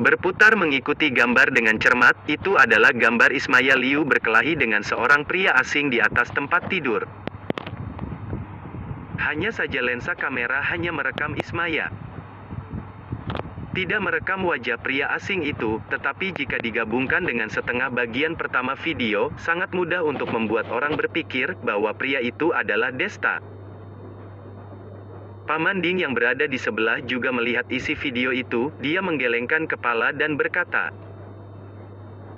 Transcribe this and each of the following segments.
Berputar mengikuti gambar dengan cermat, itu adalah gambar Ismaya Liu berkelahi dengan seorang pria asing di atas tempat tidur. Hanya saja lensa kamera hanya merekam Ismaya. Tidak merekam wajah pria asing itu, tetapi jika digabungkan dengan setengah bagian pertama video, sangat mudah untuk membuat orang berpikir bahwa pria itu adalah Desta. Paman Ding yang berada di sebelah juga melihat isi video itu. Dia menggelengkan kepala dan berkata,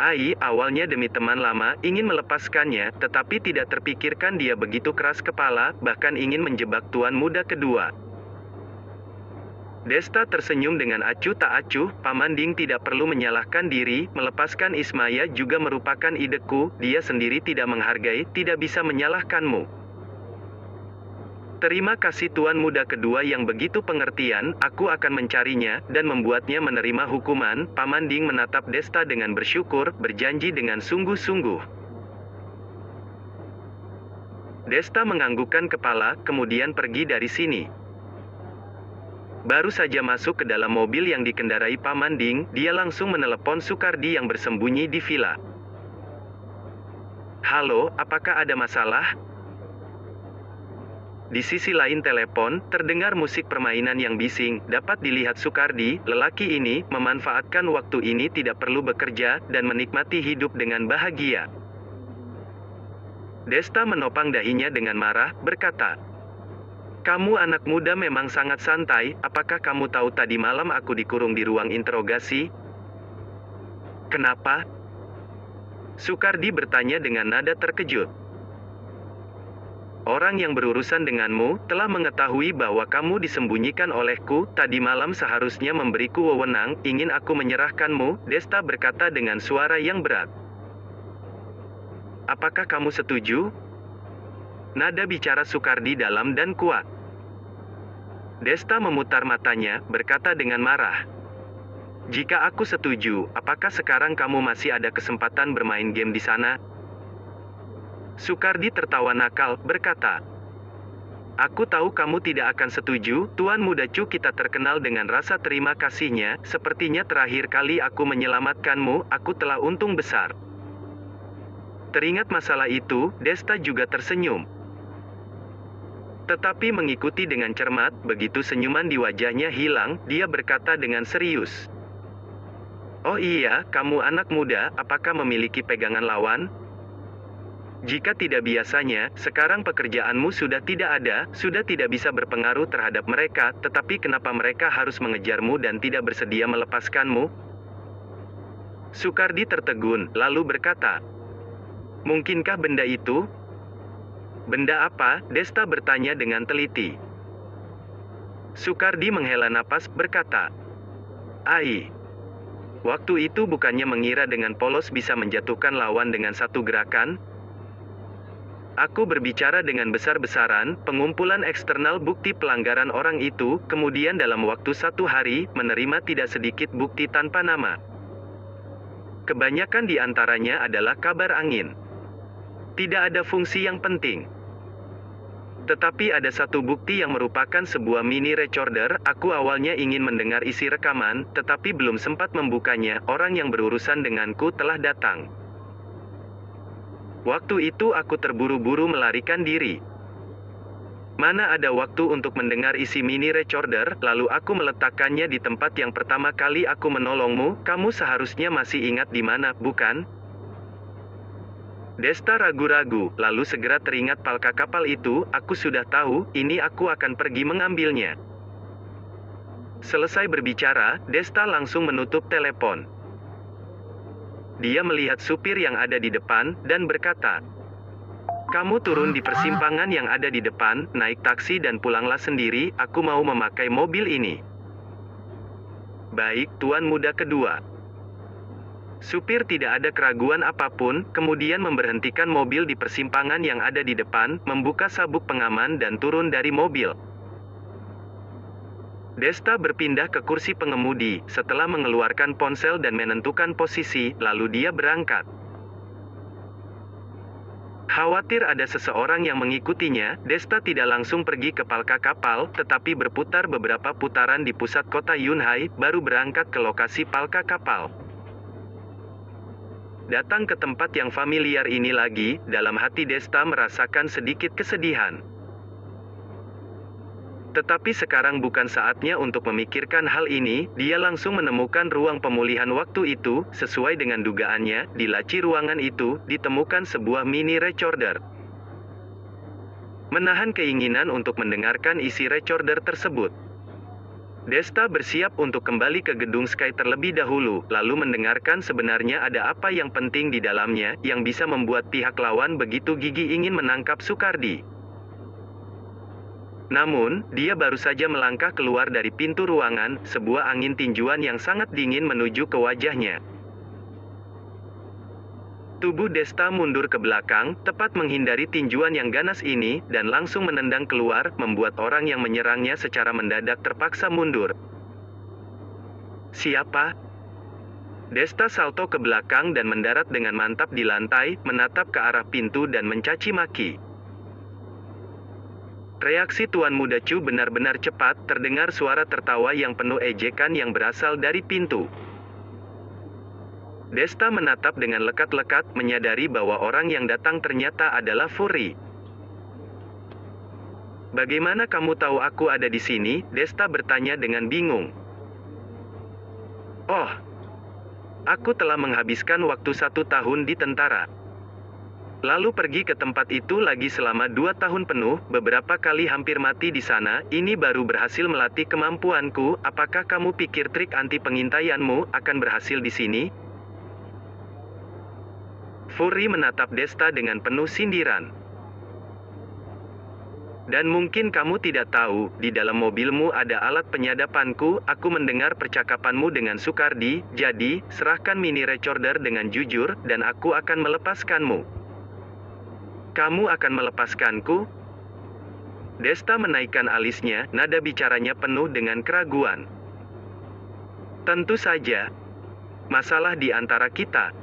"Ai, awalnya demi teman lama, ingin melepaskannya, tetapi tidak terpikirkan dia begitu keras kepala, bahkan ingin menjebak tuan muda kedua." Desta tersenyum dengan acuh tak acuh. Paman Ding tidak perlu menyalahkan diri, melepaskan Ismaya juga merupakan ideku, dia sendiri tidak menghargai, tidak bisa menyalahkanmu. Terima kasih tuan muda kedua yang begitu pengertian, aku akan mencarinya, dan membuatnya menerima hukuman. Paman Ding menatap Desta dengan bersyukur, berjanji dengan sungguh-sungguh. Desta menganggukkan kepala, kemudian pergi dari sini. Baru saja masuk ke dalam mobil yang dikendarai Paman Ding, dia langsung menelepon Sukardi yang bersembunyi di villa. "Halo, apakah ada masalah?" Di sisi lain telepon, terdengar musik permainan yang bising. Dapat dilihat Sukardi, lelaki ini, memanfaatkan waktu ini tidak perlu bekerja, dan menikmati hidup dengan bahagia. Desta menopang dahinya dengan marah, berkata, "Kamu anak muda memang sangat santai, apakah kamu tahu tadi malam aku dikurung di ruang interogasi?" "Kenapa?" Sukardi bertanya dengan nada terkejut. "Orang yang berurusan denganmu, telah mengetahui bahwa kamu disembunyikan olehku, tadi malam seharusnya memberiku wewenang, ingin aku menyerahkanmu," Desta berkata dengan suara yang berat. "Apakah kamu setuju?" Nada bicara Sukardi dalam dan kuat. Desta memutar matanya, berkata dengan marah, "Jika aku setuju, apakah sekarang kamu masih ada kesempatan bermain game di sana?" Sukardi tertawa nakal, berkata, "Aku tahu kamu tidak akan setuju, Tuan Muda Chu kita terkenal dengan rasa terima kasihnya, sepertinya terakhir kali aku menyelamatkanmu, aku telah untung besar." Teringat masalah itu, Desta juga tersenyum. Tetapi mengikuti dengan cermat, begitu senyuman di wajahnya hilang, dia berkata dengan serius, "Oh iya, kamu anak muda, apakah memiliki pegangan lawan? Jika tidak biasanya, sekarang pekerjaanmu sudah tidak ada, sudah tidak bisa berpengaruh terhadap mereka, tetapi kenapa mereka harus mengejarmu dan tidak bersedia melepaskanmu?" Sukardi tertegun, lalu berkata, "Mungkinkah benda itu?" "Benda apa?" Desta bertanya dengan teliti. Sukardi menghela napas, berkata, "Ai, waktu itu bukannya mengira dengan polos bisa menjatuhkan lawan dengan satu gerakan? Aku berbicara dengan besar-besaran, pengumpulan eksternal bukti pelanggaran orang itu, kemudian dalam waktu 1 hari, menerima tidak sedikit bukti tanpa nama. Kebanyakan di antaranya adalah kabar angin. Tidak ada fungsi yang penting. Tetapi ada satu bukti yang merupakan sebuah mini recorder. Aku awalnya ingin mendengar isi rekaman, tetapi belum sempat membukanya. Orang yang berurusan denganku telah datang. Waktu itu aku terburu-buru melarikan diri. Mana ada waktu untuk mendengar isi mini recorder, lalu aku meletakkannya di tempat yang pertama kali aku menolongmu. Kamu seharusnya masih ingat di mana, bukan?" Desta ragu-ragu, lalu segera teringat palka kapal itu. "Aku sudah tahu, ini aku akan pergi mengambilnya." Selesai berbicara, Desta langsung menutup telepon. Dia melihat supir yang ada di depan, dan berkata, "Kamu turun di persimpangan yang ada di depan, naik taksi dan pulanglah sendiri, aku mau memakai mobil ini." "Baik, Tuan Muda kedua." Supir tidak ada keraguan apapun, kemudian memberhentikan mobil di persimpangan yang ada di depan, membuka sabuk pengaman dan turun dari mobil. Desta berpindah ke kursi pengemudi, setelah mengeluarkan ponsel dan menentukan posisi, lalu dia berangkat. Khawatir ada seseorang yang mengikutinya, Desta tidak langsung pergi ke palka kapal, tetapi berputar beberapa putaran di pusat kota Yunhai, baru berangkat ke lokasi palka kapal. Datang ke tempat yang familiar ini lagi, dalam hati Desta merasakan sedikit kesedihan. Tetapi sekarang bukan saatnya untuk memikirkan hal ini, dia langsung menemukan ruang pemulihan waktu itu, sesuai dengan dugaannya, di laci ruangan itu, ditemukan sebuah mini recorder. Menahan keinginan untuk mendengarkan isi recorder tersebut, Desta bersiap untuk kembali ke gedung Sky terlebih dahulu, lalu mendengarkan sebenarnya ada apa yang penting di dalamnya, yang bisa membuat pihak lawan begitu gigih ingin menangkap Sukardi. Namun, dia baru saja melangkah keluar dari pintu ruangan, sebuah angin tinjuan yang sangat dingin menuju ke wajahnya. Tubuh Desta mundur ke belakang, tepat menghindari tinjuan yang ganas ini, dan langsung menendang keluar, membuat orang yang menyerangnya secara mendadak terpaksa mundur. Siapa? Desta salto ke belakang dan mendarat dengan mantap di lantai, menatap ke arah pintu dan mencaci maki. Reaksi Tuan Muda Chu benar-benar cepat, terdengar suara tertawa yang penuh ejekan yang berasal dari pintu. Desta menatap dengan lekat-lekat, menyadari bahwa orang yang datang ternyata adalah Fury. "Bagaimana kamu tahu aku ada di sini?" Desta bertanya dengan bingung. "Oh, aku telah menghabiskan waktu 1 tahun di tentara. Lalu pergi ke tempat itu lagi selama 2 tahun penuh, beberapa kali hampir mati di sana, ini baru berhasil melatih kemampuanku. Apakah kamu pikir trik anti pengintaianmu akan berhasil di sini?" Fury menatap Desta dengan penuh sindiran. "Dan mungkin kamu tidak tahu, di dalam mobilmu ada alat penyadapanku. Aku mendengar percakapanmu dengan Sukardi, jadi, serahkan mini recorder dengan jujur, dan aku akan melepaskanmu." "Kamu akan melepaskanku?" Desta menaikkan alisnya, nada bicaranya penuh dengan keraguan. "Tentu saja. Masalah di antara kita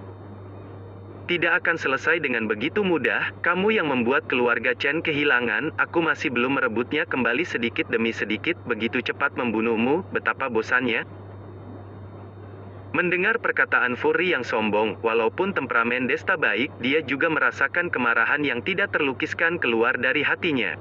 tidak akan selesai dengan begitu mudah. Kamu yang membuat keluarga Chen kehilangan, aku masih belum merebutnya kembali sedikit demi sedikit, begitu cepat membunuhmu, betapa bosannya." Mendengar perkataan Fury yang sombong, walaupun temperamen Desta baik, dia juga merasakan kemarahan yang tidak terlukiskan keluar dari hatinya.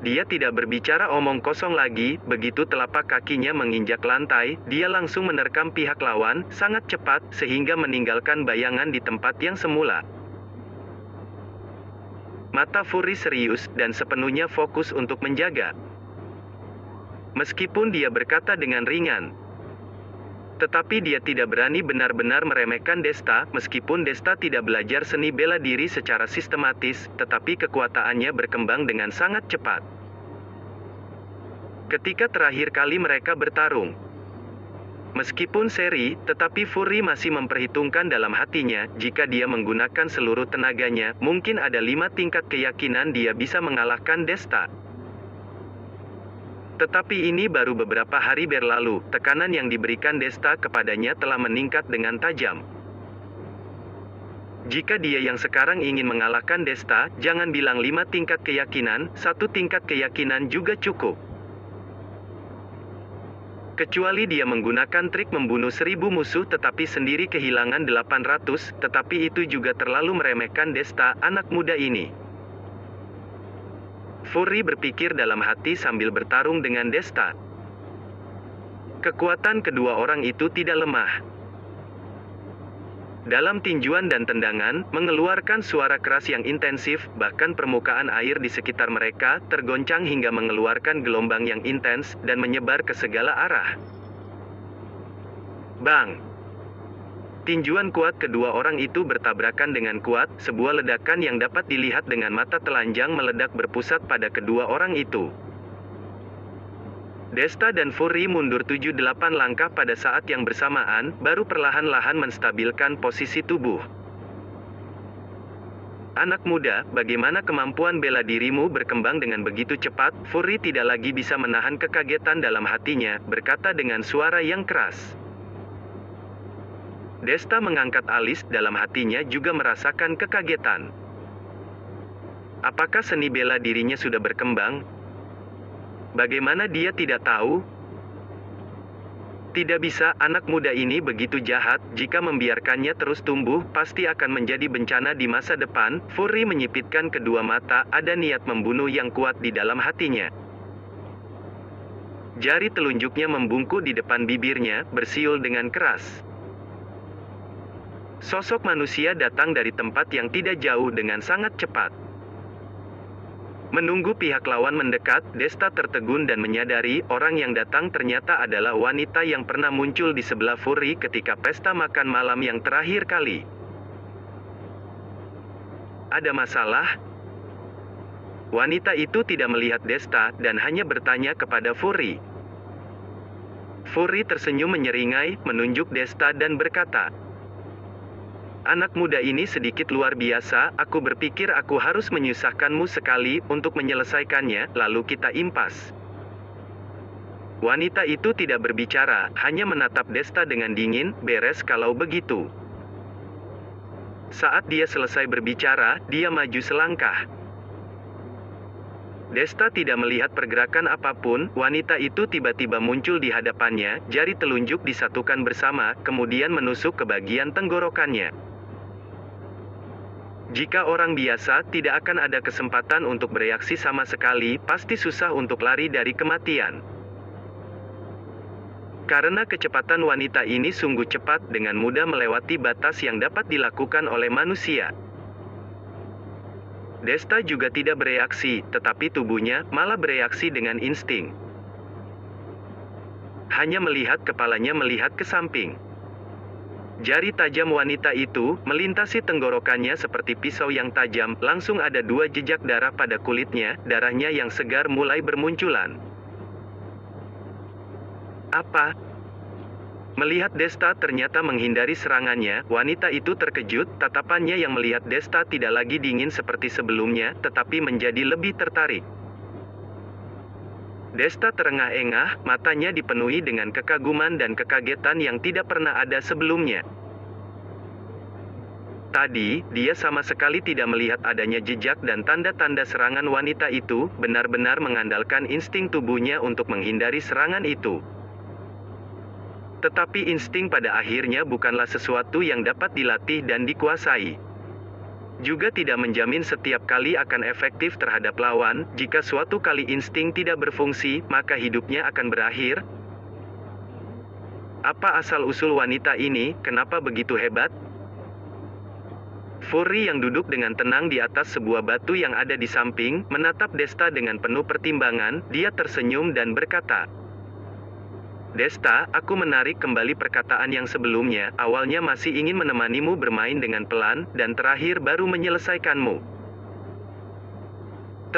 Dia tidak berbicara omong kosong lagi, begitu telapak kakinya menginjak lantai, dia langsung menerkam pihak lawan, sangat cepat, sehingga meninggalkan bayangan di tempat yang semula. Mata Fury serius, dan sepenuhnya fokus untuk menjaga. Meskipun dia berkata dengan ringan, tetapi dia tidak berani benar-benar meremehkan Desta, meskipun Desta tidak belajar seni bela diri secara sistematis, tetapi kekuatannya berkembang dengan sangat cepat. Ketika terakhir kali mereka bertarung, meskipun seri, tetapi Fury masih memperhitungkan dalam hatinya, jika dia menggunakan seluruh tenaganya, mungkin ada 5 tingkat keyakinan dia bisa mengalahkan Desta. Tetapi ini baru beberapa hari berlalu, tekanan yang diberikan Desta kepadanya telah meningkat dengan tajam. Jika dia yang sekarang ingin mengalahkan Desta, jangan bilang 5 tingkat keyakinan, 1 tingkat keyakinan juga cukup. Kecuali dia menggunakan trik membunuh 1000 musuh tetapi sendiri kehilangan 800, tetapi itu juga terlalu meremehkan Desta, anak muda ini. Fury berpikir dalam hati sambil bertarung dengan Desta. Kekuatan kedua orang itu tidak lemah. Dalam tinjuan dan tendangan, mengeluarkan suara keras yang intensif, bahkan permukaan air di sekitar mereka tergoncang hingga mengeluarkan gelombang yang intens, dan menyebar ke segala arah. Bang! Tinjuan kuat kedua orang itu bertabrakan dengan kuat, sebuah ledakan yang dapat dilihat dengan mata telanjang meledak berpusat pada kedua orang itu. Desta dan Fury mundur 7-8 langkah pada saat yang bersamaan, baru perlahan-lahan menstabilkan posisi tubuh. "Anak muda, bagaimana kemampuan bela dirimu berkembang dengan begitu cepat?" Fury tidak lagi bisa menahan kekagetan dalam hatinya, berkata dengan suara yang keras. Desta mengangkat alis, dalam hatinya juga merasakan kekagetan. Apakah seni bela dirinya sudah berkembang? Bagaimana dia tidak tahu? Tidak bisa, anak muda ini begitu jahat, jika membiarkannya terus tumbuh, pasti akan menjadi bencana di masa depan. Fury menyipitkan kedua mata, ada niat membunuh yang kuat di dalam hatinya. Jari telunjuknya membungkuk di depan bibirnya, bersiul dengan keras. Sosok manusia datang dari tempat yang tidak jauh dengan sangat cepat. Menunggu pihak lawan mendekat, Desta tertegun dan menyadari orang yang datang ternyata adalah wanita yang pernah muncul di sebelah Fury ketika pesta makan malam yang terakhir kali. Ada masalah? Wanita itu tidak melihat Desta dan hanya bertanya kepada Fury. Fury tersenyum menyeringai, menunjuk Desta dan berkata, "Anak muda ini sedikit luar biasa, aku berpikir aku harus menyusahkanmu sekali untuk menyelesaikannya, lalu kita impas." Wanita itu tidak berbicara, hanya menatap Desta dengan dingin. "Beres kalau begitu." Saat dia selesai berbicara, dia maju selangkah. Desta tidak melihat pergerakan apapun, wanita itu tiba-tiba muncul di hadapannya, jari telunjuk disatukan bersama, kemudian menusuk ke bagian tenggorokannya. Jika orang biasa tidak akan ada kesempatan untuk bereaksi sama sekali, pasti susah untuk lari dari kematian. Karena kecepatan wanita ini sungguh cepat, dengan mudah melewati batas yang dapat dilakukan oleh manusia. Desta juga tidak bereaksi, tetapi tubuhnya malah bereaksi dengan insting. Hanya melihat kepalanya melihat ke samping. Jari tajam wanita itu melintasi tenggorokannya seperti pisau yang tajam, langsung ada 2 jejak darah pada kulitnya, darahnya yang segar mulai bermunculan. Apa? Melihat Desta ternyata menghindari serangannya, wanita itu terkejut, tatapannya yang melihat Desta tidak lagi dingin seperti sebelumnya, tetapi menjadi lebih tertarik. Desta terengah-engah, matanya dipenuhi dengan kekaguman dan kekagetan yang tidak pernah ada sebelumnya. Tadi, dia sama sekali tidak melihat adanya jejak dan tanda-tanda serangan wanita itu, benar-benar mengandalkan insting tubuhnya untuk menghindari serangan itu. Tetapi insting pada akhirnya bukanlah sesuatu yang dapat dilatih dan dikuasai. Juga tidak menjamin setiap kali akan efektif terhadap lawan. Jika suatu kali insting tidak berfungsi, maka hidupnya akan berakhir. Apa asal-usul wanita ini, kenapa begitu hebat? Fury yang duduk dengan tenang di atas sebuah batu yang ada di samping, menatap Desta dengan penuh pertimbangan. Dia tersenyum dan berkata, "Desta, aku menarik kembali perkataan yang sebelumnya, awalnya masih ingin menemanimu bermain dengan pelan, dan terakhir baru menyelesaikanmu.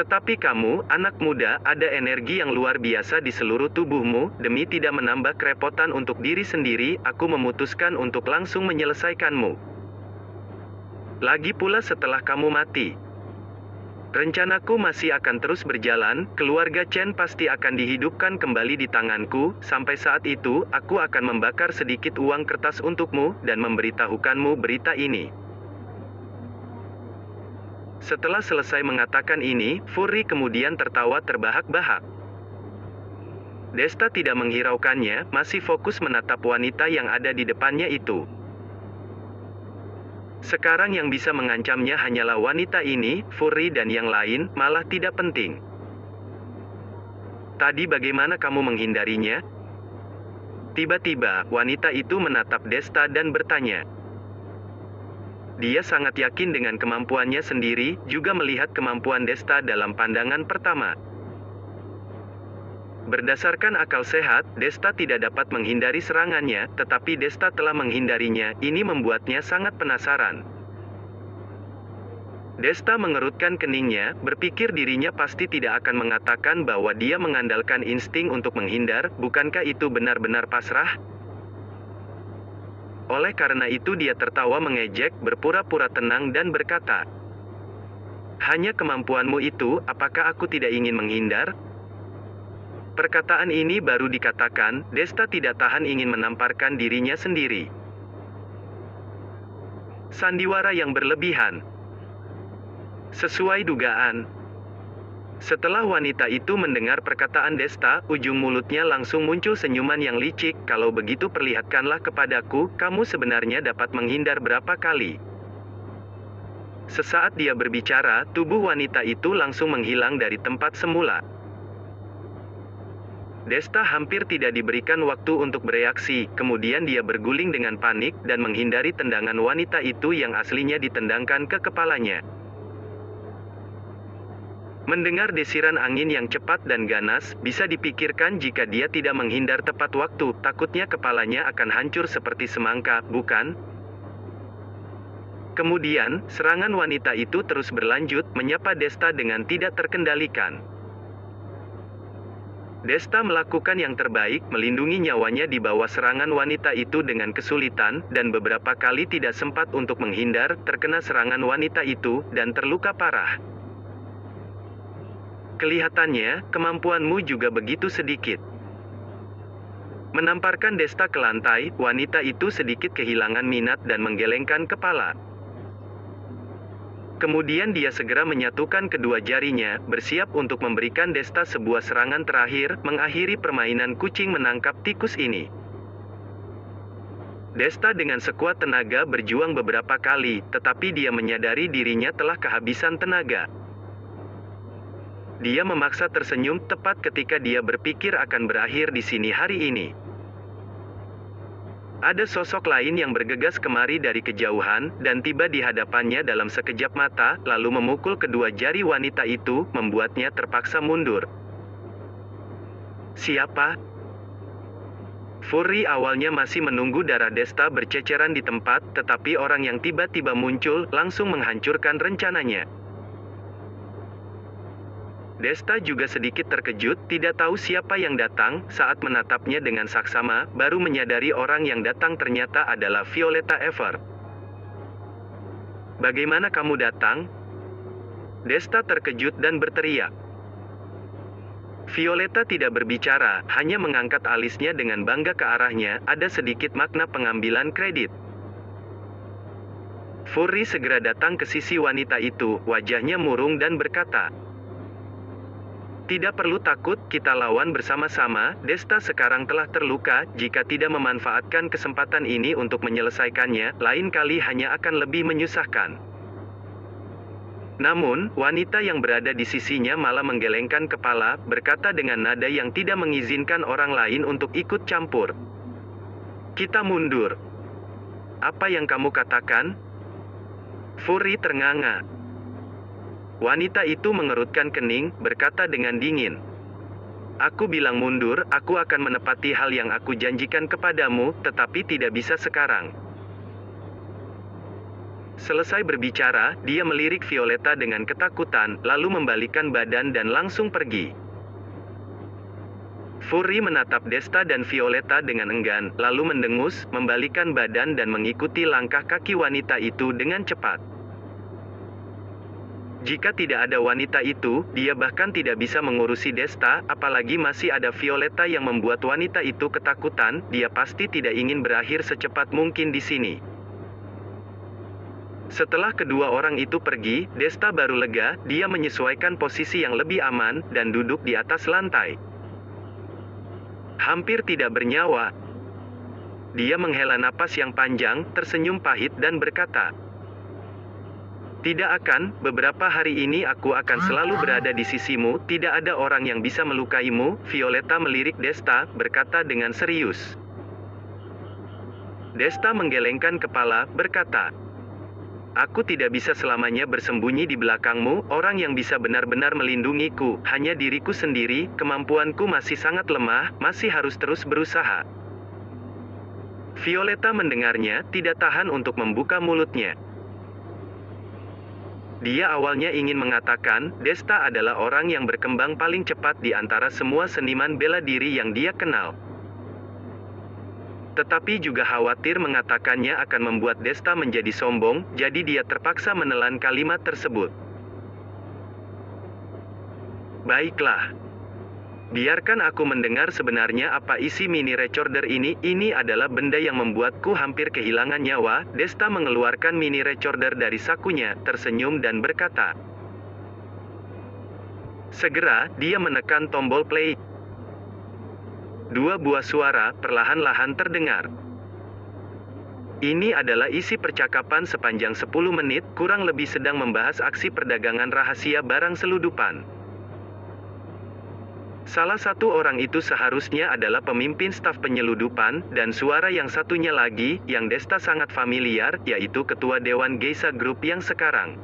Tetapi kamu, anak muda, ada energi yang luar biasa di seluruh tubuhmu, demi tidak menambah kerepotan untuk diri sendiri, aku memutuskan untuk langsung menyelesaikanmu. Lagi pula setelah kamu mati. Rencanaku masih akan terus berjalan, keluarga Chen pasti akan dihidupkan kembali di tanganku, sampai saat itu, aku akan membakar sedikit uang kertas untukmu, dan memberitahukanmu berita ini." Setelah selesai mengatakan ini, Fury kemudian tertawa terbahak-bahak. Desta tidak menghiraukannya, masih fokus menatap wanita yang ada di depannya itu. Sekarang yang bisa mengancamnya hanyalah wanita ini, Fury dan yang lain, malah tidak penting. "Tadi bagaimana kamu menghindarinya?" Tiba-tiba, wanita itu menatap Desta dan bertanya. Dia sangat yakin dengan kemampuannya sendiri, juga melihat kemampuan Desta dalam pandangan pertama. Berdasarkan akal sehat, Desta tidak dapat menghindari serangannya, tetapi Desta telah menghindarinya. Ini membuatnya sangat penasaran. Desta mengerutkan keningnya, berpikir dirinya pasti tidak akan mengatakan bahwa dia mengandalkan insting untuk menghindar. Bukankah itu benar-benar pasrah? Oleh karena itu dia tertawa mengejek, berpura-pura tenang dan berkata, "Hanya kemampuanmu itu, apakah aku tidak ingin menghindar?" Perkataan ini baru dikatakan, Desta tidak tahan ingin menamparkan dirinya sendiri. Sandiwara yang berlebihan. Sesuai dugaan. Setelah wanita itu mendengar perkataan Desta, ujung mulutnya langsung muncul senyuman yang licik. Kalau begitu perlihatkanlah kepadaku, kamu sebenarnya dapat menghindar berapa kali. Sesaat dia berbicara, tubuh wanita itu langsung menghilang dari tempat semula. Desta hampir tidak diberikan waktu untuk bereaksi, kemudian dia berguling dengan panik, dan menghindari tendangan wanita itu yang aslinya ditendangkan ke kepalanya. Mendengar desiran angin yang cepat dan ganas, bisa dipikirkan jika dia tidak menghindar tepat waktu, takutnya kepalanya akan hancur seperti semangka, bukan? Kemudian, serangan wanita itu terus berlanjut, menyapa Desta dengan tidak terkendalikan. Desta melakukan yang terbaik, melindungi nyawanya di bawah serangan wanita itu dengan kesulitan, dan beberapa kali tidak sempat untuk menghindar, terkena serangan wanita itu, dan terluka parah. Kelihatannya, kemampuanmu juga begitu sedikit. Menamparkan Desta ke lantai, wanita itu sedikit kehilangan minat dan menggelengkan kepala. Kemudian dia segera menyatukan kedua jarinya, bersiap untuk memberikan Desta sebuah serangan terakhir, mengakhiri permainan kucing menangkap tikus ini. Desta dengan sekuat tenaga berjuang beberapa kali, tetapi dia menyadari dirinya telah kehabisan tenaga. Dia memaksa tersenyum tepat ketika dia berpikir akan berakhir di sini hari ini. Ada sosok lain yang bergegas kemari dari kejauhan, dan tiba di hadapannya dalam sekejap mata, lalu memukul kedua jari wanita itu, membuatnya terpaksa mundur. Siapa? Furry awalnya masih menunggu darah Desta berceceran di tempat, tetapi orang yang tiba-tiba muncul, langsung menghancurkan rencananya. Desta juga sedikit terkejut, tidak tahu siapa yang datang, saat menatapnya dengan saksama, baru menyadari orang yang datang ternyata adalah Violeta Ever. Bagaimana kamu datang? Desta terkejut dan berteriak. Violeta tidak berbicara, hanya mengangkat alisnya dengan bangga ke arahnya, ada sedikit makna pengambilan kredit. Furry segera datang ke sisi wanita itu, wajahnya murung dan berkata, "Tidak perlu takut, kita lawan bersama-sama. Desta sekarang telah terluka, jika tidak memanfaatkan kesempatan ini untuk menyelesaikannya, lain kali hanya akan lebih menyusahkan." Namun, wanita yang berada di sisinya malah menggelengkan kepala, berkata dengan nada yang tidak mengizinkan orang lain untuk ikut campur. "Kita mundur." "Apa yang kamu katakan?" Furry ternganga. Wanita itu mengerutkan kening, berkata dengan dingin. "Aku bilang mundur, aku akan menepati hal yang aku janjikan kepadamu, tetapi tidak bisa sekarang." Selesai berbicara, dia melirik Violeta dengan ketakutan, lalu membalikkan badan dan langsung pergi. Furry menatap Desta dan Violeta dengan enggan, lalu mendengus, membalikkan badan dan mengikuti langkah kaki wanita itu dengan cepat. Jika tidak ada wanita itu, dia bahkan tidak bisa mengurusi Desta, apalagi masih ada Violeta yang membuat wanita itu ketakutan, dia pasti tidak ingin berakhir secepat mungkin di sini. Setelah kedua orang itu pergi, Desta baru lega, dia menyesuaikan posisi yang lebih aman, dan duduk di atas lantai. Hampir tidak bernyawa. Dia menghela napas yang panjang, tersenyum pahit dan berkata, "Tidak akan, beberapa hari ini aku akan selalu berada di sisimu, tidak ada orang yang bisa melukaimu." Violeta melirik Desta, berkata dengan serius. Desta menggelengkan kepala, berkata, "Aku tidak bisa selamanya bersembunyi di belakangmu, orang yang bisa benar-benar melindungiku, hanya diriku sendiri, kemampuanku masih sangat lemah, masih harus terus berusaha." Violeta mendengarnya, tidak tahan untuk membuka mulutnya. Dia awalnya ingin mengatakan, Desta adalah orang yang berkembang paling cepat di antara semua seniman bela diri yang dia kenal. Tetapi juga khawatir mengatakannya akan membuat Desta menjadi sombong, jadi dia terpaksa menelan kalimat tersebut. "Baiklah. Biarkan aku mendengar sebenarnya apa isi mini recorder ini. Ini adalah benda yang membuatku hampir kehilangan nyawa. Desta mengeluarkan mini recorder dari sakunya, tersenyum dan berkata. Segera, dia menekan tombol play. Dua buah suara perlahan-lahan terdengar. Ini adalah isi percakapan sepanjang 10 menit, kurang lebih sedang membahas aksi perdagangan rahasia barang selundupan. Salah satu orang itu seharusnya adalah pemimpin staf penyeludupan, dan suara yang satunya lagi, yang Desta sangat familiar, yaitu ketua Dewan Geisha Group yang sekarang.